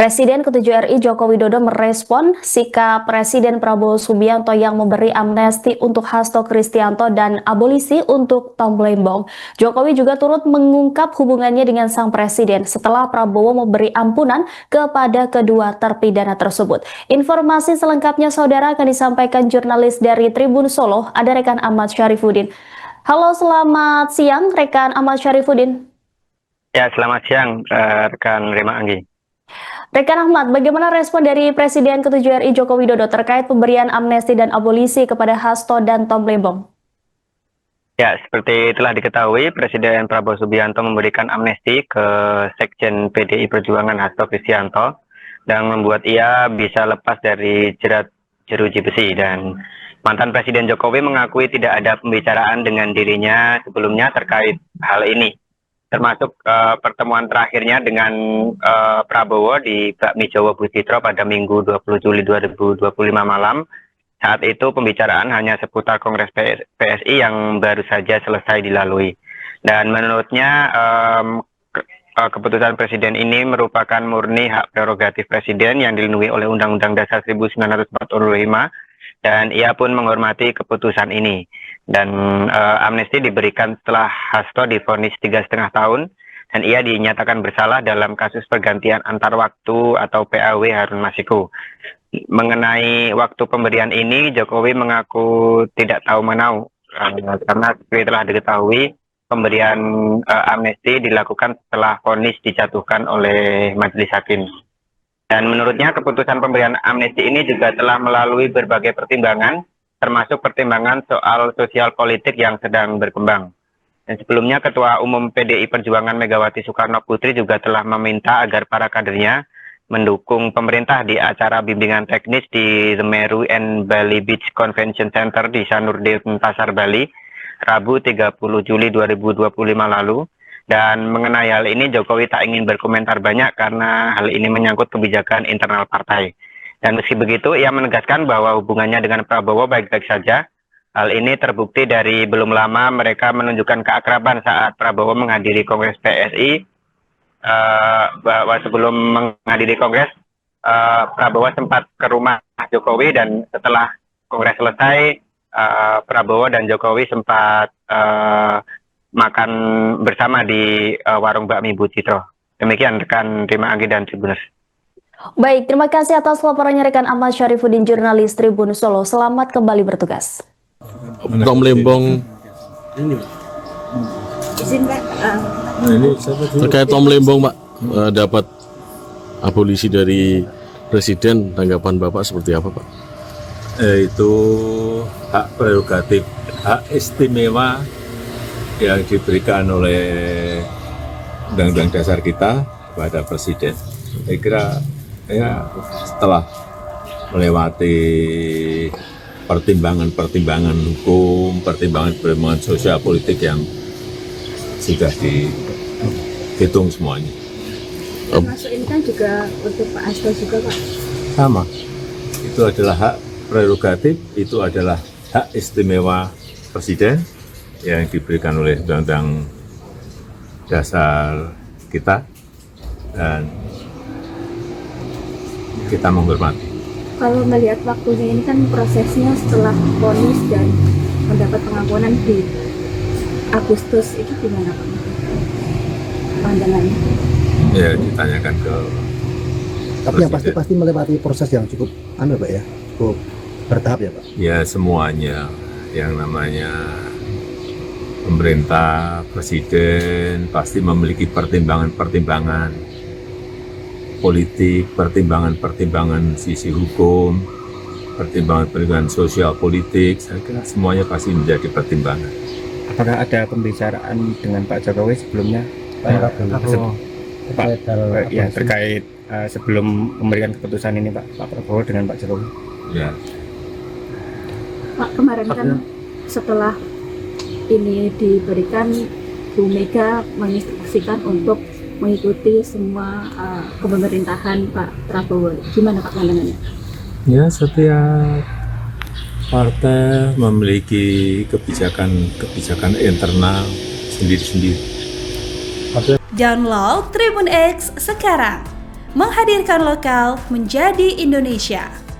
Presiden ke-7 RI Joko Widodo merespon sikap Presiden Prabowo Subianto yang memberi amnesti untuk Hasto Kristianto dan abolisi untuk Tom Lembong. Jokowi juga turut mengungkap hubungannya dengan sang presiden setelah Prabowo memberi ampunan kepada kedua terpidana tersebut. Informasi selengkapnya saudara akan disampaikan jurnalis dari Tribun Solo, ada rekan Ahmad Syarifuddin. Halo, selamat siang rekan Ahmad Syarifuddin. Ya, selamat siang rekan Rima Anggi. Rekan Ahmad, bagaimana respon dari Presiden ke-7 RI Joko Widodo terkait pemberian amnesti dan abolisi kepada Hasto dan Tom Lembong? Ya, seperti telah diketahui, Presiden Prabowo Subianto memberikan amnesti ke Sekjen PDI Perjuangan Hasto Kristianto dan membuat ia bisa lepas dari jerat jeruji besi. Dan mantan Presiden Jokowi mengakui tidak ada pembicaraan dengan dirinya sebelumnya terkait hal ini, termasuk pertemuan terakhirnya dengan Prabowo di Bakmi Jawa Butitro pada Minggu 20 Juli 2025 malam. Saat itu pembicaraan hanya seputar Kongres PSI yang baru saja selesai dilalui. Dan menurutnya keputusan Presiden ini merupakan murni hak prerogatif Presiden yang dilindungi oleh Undang-Undang Dasar 1945, dan ia pun menghormati keputusan ini. Dan amnesti diberikan setelah Hasto divonis 3,5 tahun dan ia dinyatakan bersalah dalam kasus pergantian antar waktu atau PAW Harun Masiku. Mengenai waktu pemberian ini, Jokowi mengaku tidak tahu menau karena seperti telah diketahui pemberian amnesti dilakukan setelah vonis dijatuhkan oleh majelis hakim. Dan menurutnya keputusan pemberian amnesti ini juga telah melalui berbagai pertimbangan, termasuk pertimbangan soal sosial politik yang sedang berkembang. Dan sebelumnya Ketua Umum PDI Perjuangan Megawati Soekarno Putri juga telah meminta agar para kadernya mendukung pemerintah di acara bimbingan teknis di The Meru and Bali Beach Convention Center di Sanur Denpasar, Bali, Rabu 30 Juli 2025 lalu. Dan mengenai hal ini, Jokowi tak ingin berkomentar banyak karena hal ini menyangkut kebijakan internal partai. Dan meski begitu, ia menegaskan bahwa hubungannya dengan Prabowo baik-baik saja. Hal ini terbukti dari belum lama mereka menunjukkan keakraban saat Prabowo menghadiri Kongres PSI. Bahwa sebelum menghadiri Kongres, Prabowo sempat ke rumah Jokowi, dan setelah Kongres selesai, Prabowo dan Jokowi sempat makan bersama di warung Bakmi Butitro. Demikian rekan Rima Anggi dan Tribuners. Baik, terima kasih atas laporannya rekan Ahmad Syarifuddin, jurnalis Tribun Solo. Selamat kembali bertugas. Tom Lembong. Izin Pak. Terkait Tom Lembong, Pak, dapat abolisi dari Presiden, tanggapan Bapak seperti apa, Pak? Itu hak prerogatif, hak istimewa yang diberikan oleh Undang-Undang Dasar kita kepada Presiden. Saya kira ya, setelah melewati pertimbangan-pertimbangan hukum, pertimbangan-pertimbangan sosial politik yang sudah dihitung semuanya. Termasuk ini kan juga untuk Pak Hasto juga, Pak? Sama. Itu adalah hak prerogatif, itu adalah hak istimewa Presiden yang diberikan oleh Undang-Undang Dasar kita, dan kita menghormati. Kalau melihat waktunya ini kan prosesnya setelah vonis dan mendapat pengampunan di Agustus, itu gimana Pak pandangannya? Ya, ditanyakan ke tapi yang pasti melewati proses yang cukup Pak ya, cukup bertahap ya Pak. Ya, semuanya yang namanya pemerintah, presiden pasti memiliki pertimbangan-pertimbangan politik, pertimbangan-pertimbangan sisi hukum, pertimbangan-pertimbangan sosial politik. Saya kira semuanya pasti menjadi pertimbangan. Apakah ada pembicaraan dengan Pak Jokowi sebelumnya? Terkait sebelum memberikan keputusan ini, Pak Prabowo dengan Pak Jokowi? Ya. Pak, kemarin kan setelah ini diberikan, Bu Mega menginstruksikan untuk mengikuti semua kepemerintahan Pak Prabowo. Gimana Pak pandangannya? Ya, setiap partai memiliki kebijakan internal sendiri-sendiri. Download Tribun X sekarang, menghadirkan lokal menjadi Indonesia.